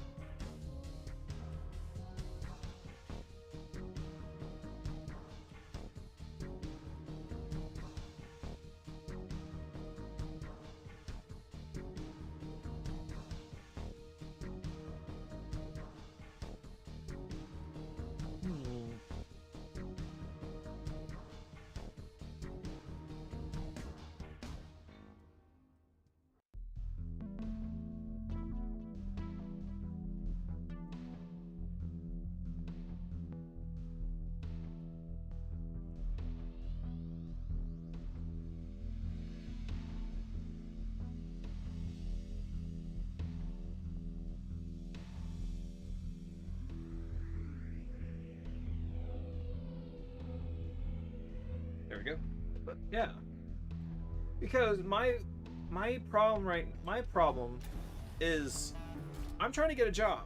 There we go. But yeah, because my problem is I'm trying to get a job.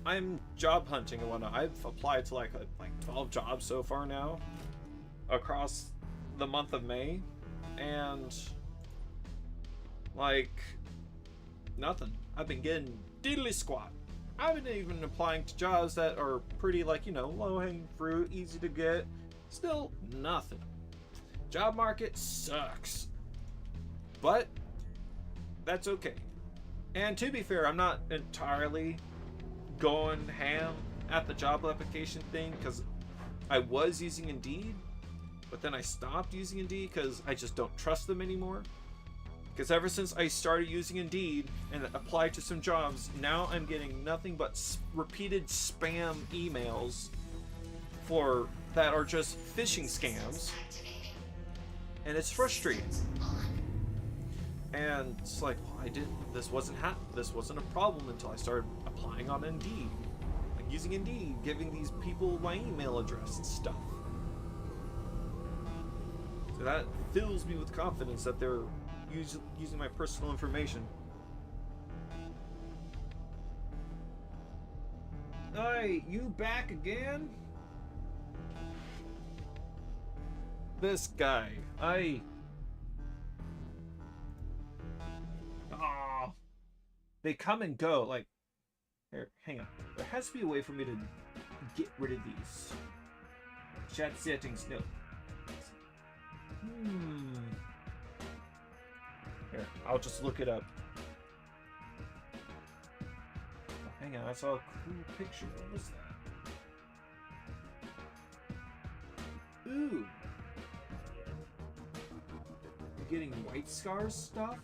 I'm job hunting and whatnot. I've applied to like 12 jobs so far now across the month of May, and like nothing. I've been getting diddly squat. I've been even applying to jobs that are pretty, like, you know, low-hanging fruit, easy to get. Still nothing. Job market sucks, but that's okay. And to be fair, I'm not entirely going ham at the job application thing, because I was using Indeed, but then I stopped using Indeed because I just don't trust them anymore. Because ever since I started using Indeed and applied to some jobs, now I'm getting nothing but repeated spam emails that are just phishing scams. And it's frustrating. And it's like, well, this wasn't a problem until I started applying on Indeed. Like using Indeed, giving these people my email address and stuff. So that fills me with confidence that they're using my personal information. Hey, you back again? This guy, they come and go. Like, here, hang on. There has to be a way for me to get rid of these. Chat settings, no. Here, I'll just look it up. Oh, hang on, I saw a cool picture. What was that? Ooh. getting White Scars stuff.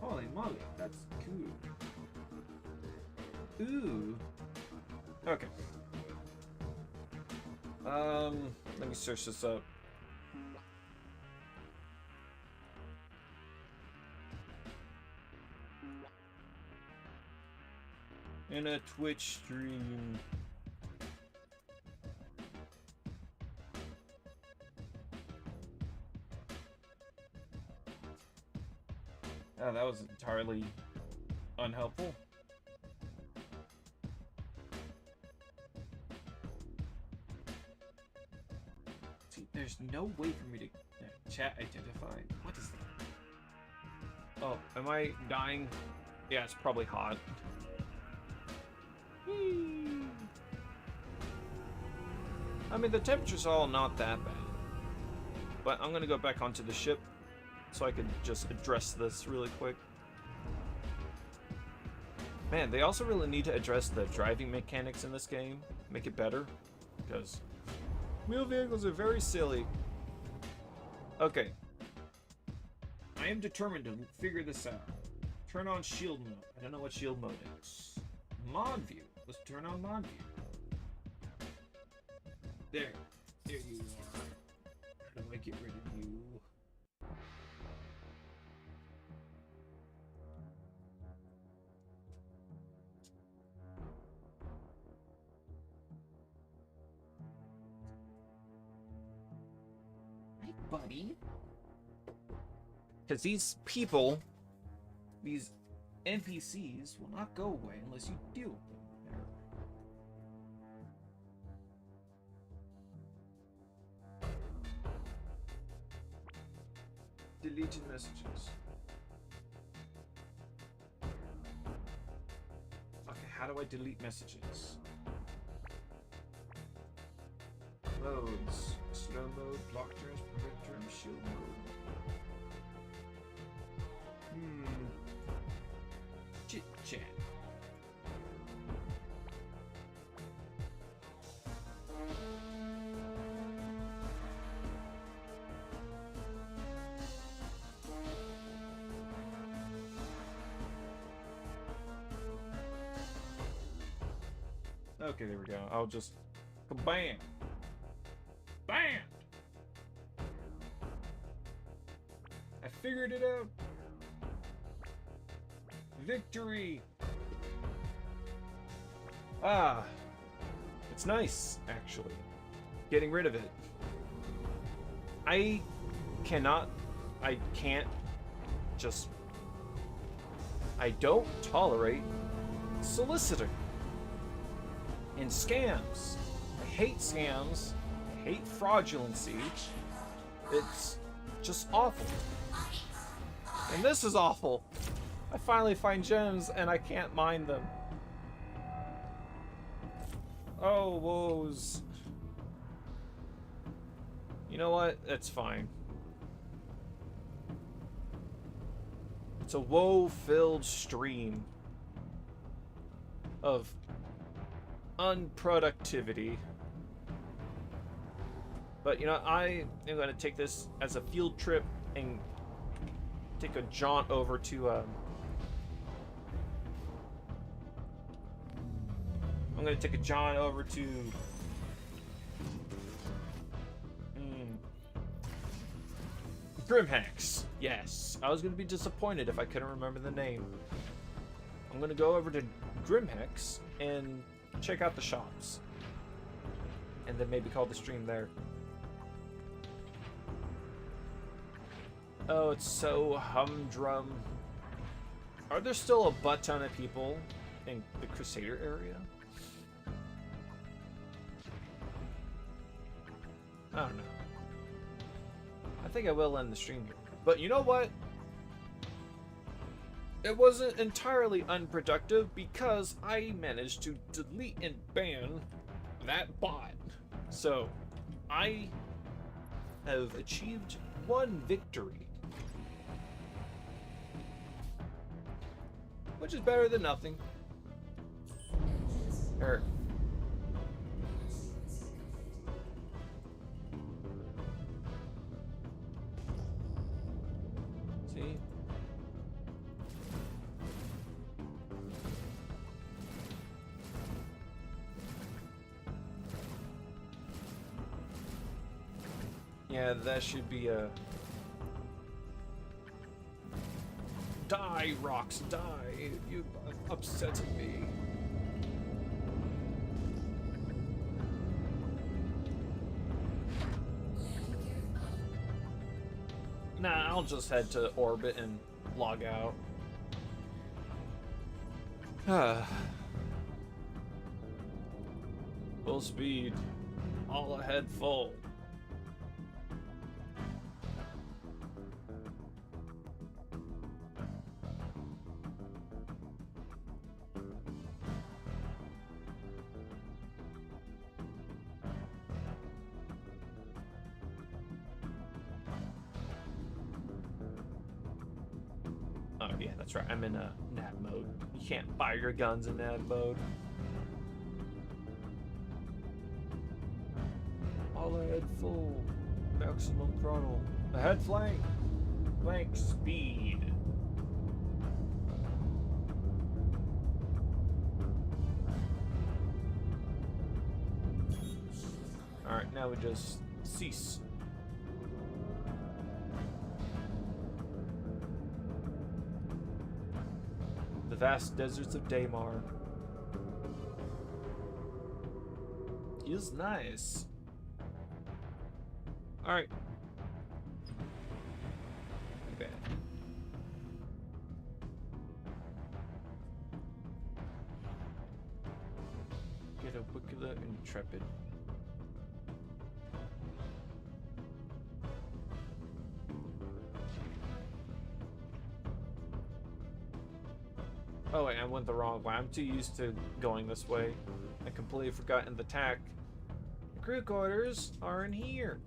Holy moly, that's cool. Ooh. Okay. Let me search this up. In a Twitch stream. Oh, that was entirely unhelpful. See, there's no way for me to chat identify. What is that? Oh, am I dying? Yeah, it's probably hot. I mean, the temperature's all not that bad. But I'm gonna go back onto the ship so I can just address this really quick. Man, they also really need to address the driving mechanics in this game. Make it better. Because wheel vehicles are very silly. Okay. I am determined to figure this out. Turn on shield mode. I don't know what shield mode is. Mod view. Let's turn on mod view. There. There you are. How do I get rid of you? Hi, buddy. Because these people, these NPCs will not go away unless you deal with them. There. Deleted messages. Okay, how do I delete messages? Modes. Slow mode, block turns, prevent turns, shield mode. Chit chat. Okay, there we go. I'll just kabam. Bam! I figured it out. Victory! Ah, it's nice, actually. Getting rid of it. I don't tolerate soliciting and scams. I hate scams. I hate fraudulency. It's just awful. And this is awful. I finally find gems and I can't mine them. Oh, woes. You know what? It's fine. It's a woe-filled stream of unproductivity. But, you know, I am going to take this as a field trip and take a jaunt over to, I'm going to take a jaunt over to Grimhex. Yes, I was going to be disappointed if I couldn't remember the name. I'm going to go over to Grimhex and check out the shops. And then maybe call the stream there. Oh, it's so humdrum. Are there still a butt ton of people in the Crusader area? I don't know. I think I will end the stream here. But you know what? It wasn't entirely unproductive because I managed to delete and ban that bot. So, I have achieved one victory. Which is better than nothing. Er. See? Yeah, that should be a... Die, rocks, die! You upsetted me. Nah, I'll just head to orbit and log out. Full speed. All ahead full. Oh yeah, that's right. I'm in a nav mode. You can't fire your guns in nav mode. All ahead full. Maximum throttle. Ahead flank. Flank speed. Alright, now we just cease. The vast deserts of Daymar. Is nice. Alright. Bad. Get a Wicula Intrepid. Oh wait, I went the wrong way. I'm too used to going this way. I completely forgotten the tack. The crew quarters are in here.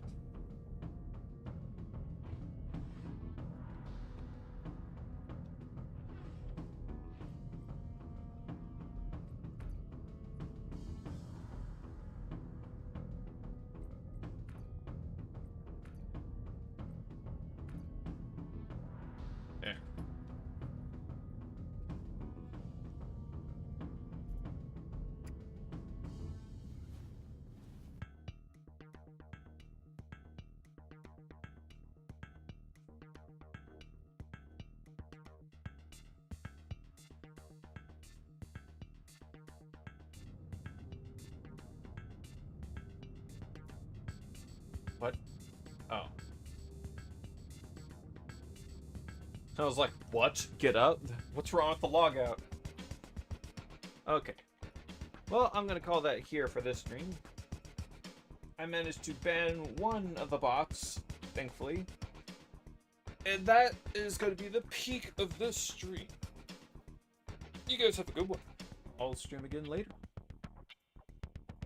There. What? Oh. I was like, what? Get up? What's wrong with the logout? Okay. Well, I'm gonna call that here for this stream. I managed to ban one of the bots, thankfully. And that is going to be the peak of this stream. You guys have a good one. I'll stream again later.